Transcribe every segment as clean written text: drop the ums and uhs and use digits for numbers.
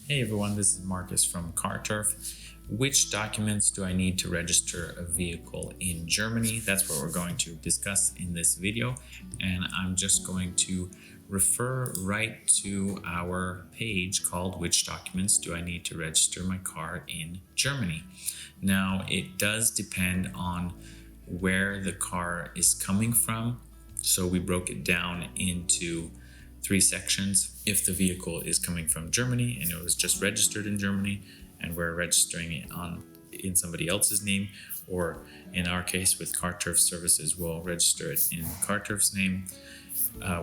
Hey everyone, this is Marcus from CarTurf. Which documents do I need to register a vehicle in Germany? That's what we're going to discuss in this video, and I'm just going to refer right to our page called Which Documents Do I Need to Register My Car in Germany? Now, it does depend on where the car is coming from, so we broke it down into three sections. If the vehicle is coming from Germany and it was just registered in Germany and we're registering it in somebody else's name, or in our case with CarTurf services, we'll register it in CarTurf's name.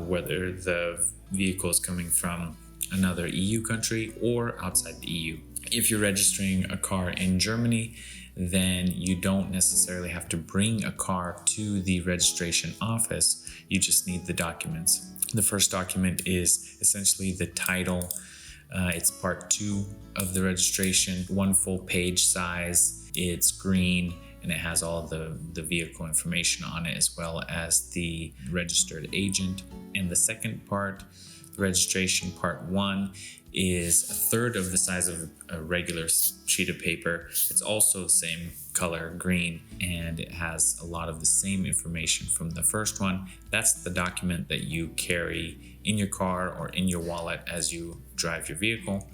Whether the vehicle is coming from another EU country or outside the EU. If you're registering a car in Germany, then you don't necessarily have to bring a car to the registration office. You just need the documents. The first document is essentially the title. It's part 2 of the registration, one full page size. It's green and it has all the vehicle information on it, as well as the registered agent. And the second part, the registration part 1, is a third of the size of a regular sheet of paper. It's also the same color, green, and it has a lot of the same information from the first one. That's the document that you carry in your car or in your wallet as you drive your vehicle.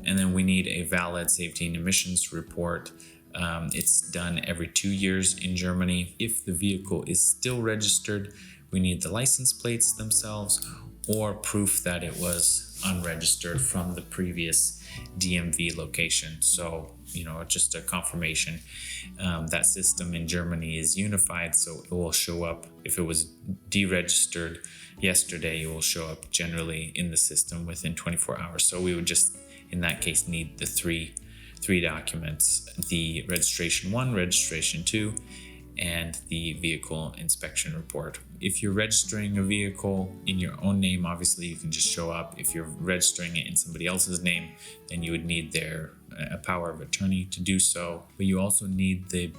And then we need a valid safety and emissions report. It's done every 2 years in Germany. If the vehicle is still registered, we need the license plates themselves or proof that it was unregistered from the previous DMV location. So, just a confirmation. That system in Germany is unified, so it will show up. If it was deregistered yesterday, it will show up generally in the system within 24 hours. So we would just, in that case, need the three documents: the registration 1, registration 2, and the vehicle inspection report. If you're registering a vehicle in your own name, obviously you can just show up. If you're registering it in somebody else's name, then you would need their power of attorney to do so. But you also need the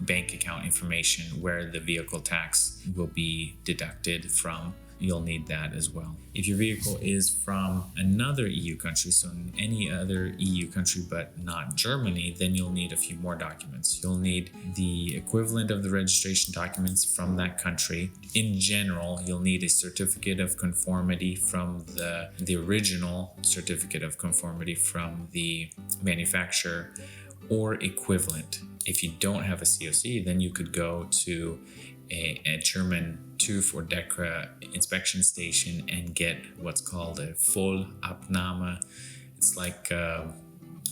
bank account information where the vehicle tax will be deducted from. You'll need that as well. If your vehicle is from another EU country, so any other EU country but not Germany, then you'll need a few more documents. You'll need the equivalent of the registration documents from that country. In general, you'll need a certificate of conformity from the original certificate of conformity from the manufacturer or equivalent. If you don't have a COC, then you could go to a German TÜV or DEKRA inspection station and get what's called a Vollabnahme. It's like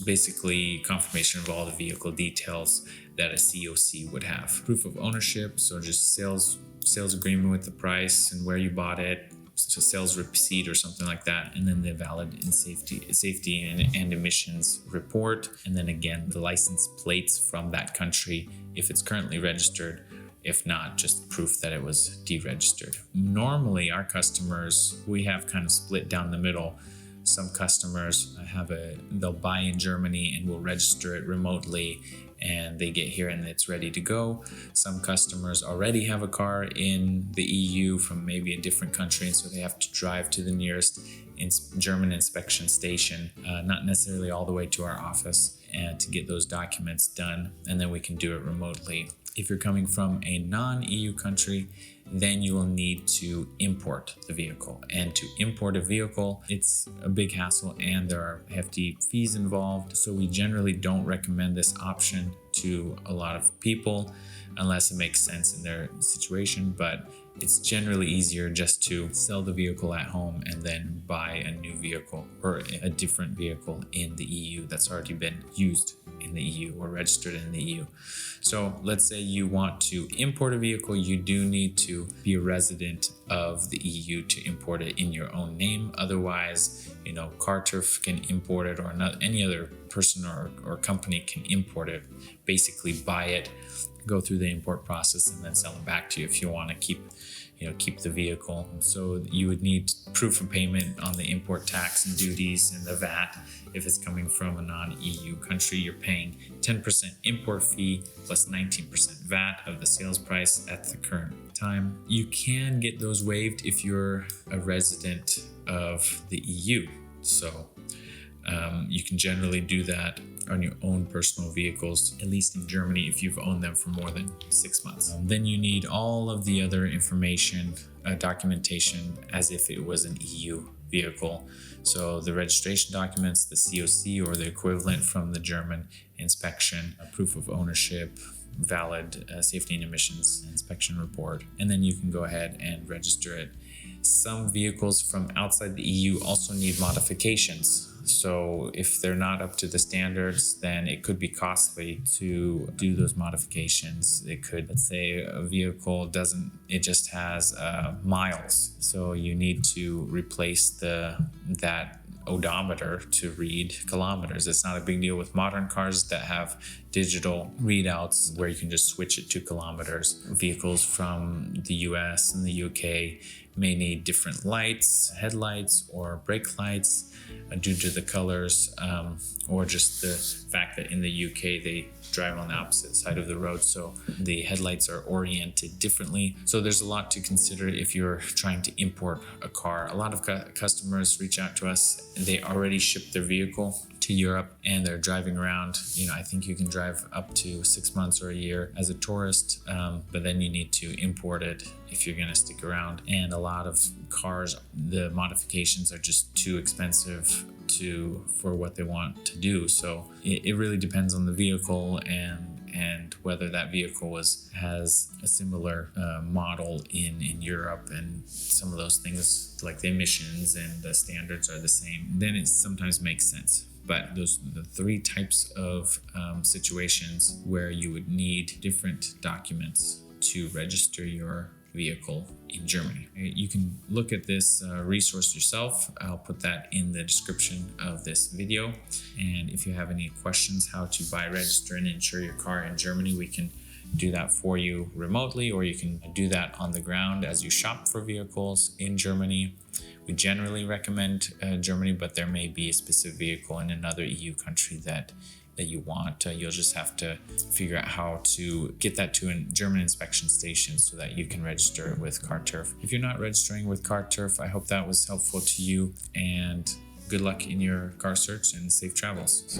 basically confirmation of all the vehicle details that a COC would have. Proof of ownership, so just sales agreement with the price and where you bought it, so sales receipt or something like that, and then the valid and safety and emissions report, and then again the license plates from that country if it's currently registered. If not, just proof that it was deregistered. Normally, our customers, we have kind of split down the middle. Some customers they'll buy in Germany and will register it remotely, and they get here and it's ready to go. Some customers already have a car in the EU from maybe a different country, and so they have to drive to the nearest German inspection station, not necessarily all the way to our office, and to get those documents done, and then we can do it remotely. If you're coming from a non-EU country, then you will need to import the vehicle. And to import a vehicle, it's a big hassle and there are hefty fees involved. So we generally don't recommend this option to a lot of people unless it makes sense in their situation. But it's generally easier just to sell the vehicle at home and then buy a new vehicle or a different vehicle in the EU that's already been used in the EU or registered in the EU. So let's say you want to import a vehicle, you do need to be a resident of the EU to import it in your own name. Otherwise, CarTurf can import it, or not, any other person or company can import it, basically buy it, go through the import process, and then sell it back to you if you want to keep the vehicle. So you would need proof of payment on the import tax and duties and the VAT. If it's coming from a non-EU country, you're paying 10% import fee plus 19% VAT of the sales price at the current time. You can get those waived if you're a resident of the EU. So You can generally do that on your own personal vehicles, at least in Germany, if you've owned them for more than 6 months. Then you need all of the other information, documentation, as if it was an EU vehicle. So the registration documents, the COC or the equivalent from the German inspection, a proof of ownership, valid safety and emissions inspection report, and then you can go ahead and register it. Some vehicles from outside the EU also need modifications. So if they're not up to the standards, then it could be costly to do those modifications. It could, let's say a vehicle it just has miles. So you need to replace that odometer to read kilometers. It's not a big deal with modern cars that have digital readouts where you can just switch it to kilometers. Vehicles from the US and the UK may need different lights, headlights or brake lights due to the colors, or just the fact that in the UK they drive on the opposite side of the road, so the headlights are oriented differently. So there's a lot to consider if you're trying to import a car. A lot of customers reach out to us, they already shipped their vehicle to Europe and they're driving around. I think you can drive up to 6 months or a year as a tourist, but then you need to import it if you're going to stick around. And a lot of cars, the modifications are just too expensive for what they want to do. So it really depends on the vehicle and whether that vehicle has a similar model in Europe, and some of those things like the emissions and the standards are the same, then it sometimes makes sense. But those are the 3 types of situations where you would need different documents to register your vehicle in Germany. You can look at this resource yourself. I'll put that in the description of this video. And if you have any questions how to buy, register, and insure your car in Germany, we can do that for you remotely, or you can do that on the ground as you shop for vehicles in Germany. We generally recommend Germany, but there may be a specific vehicle in another EU country that you want. You'll just have to figure out how to get that to a German inspection station so that you can register it with CarTurf. If you're not registering with CarTurf, I hope that was helpful to you, and good luck in your car search and safe travels.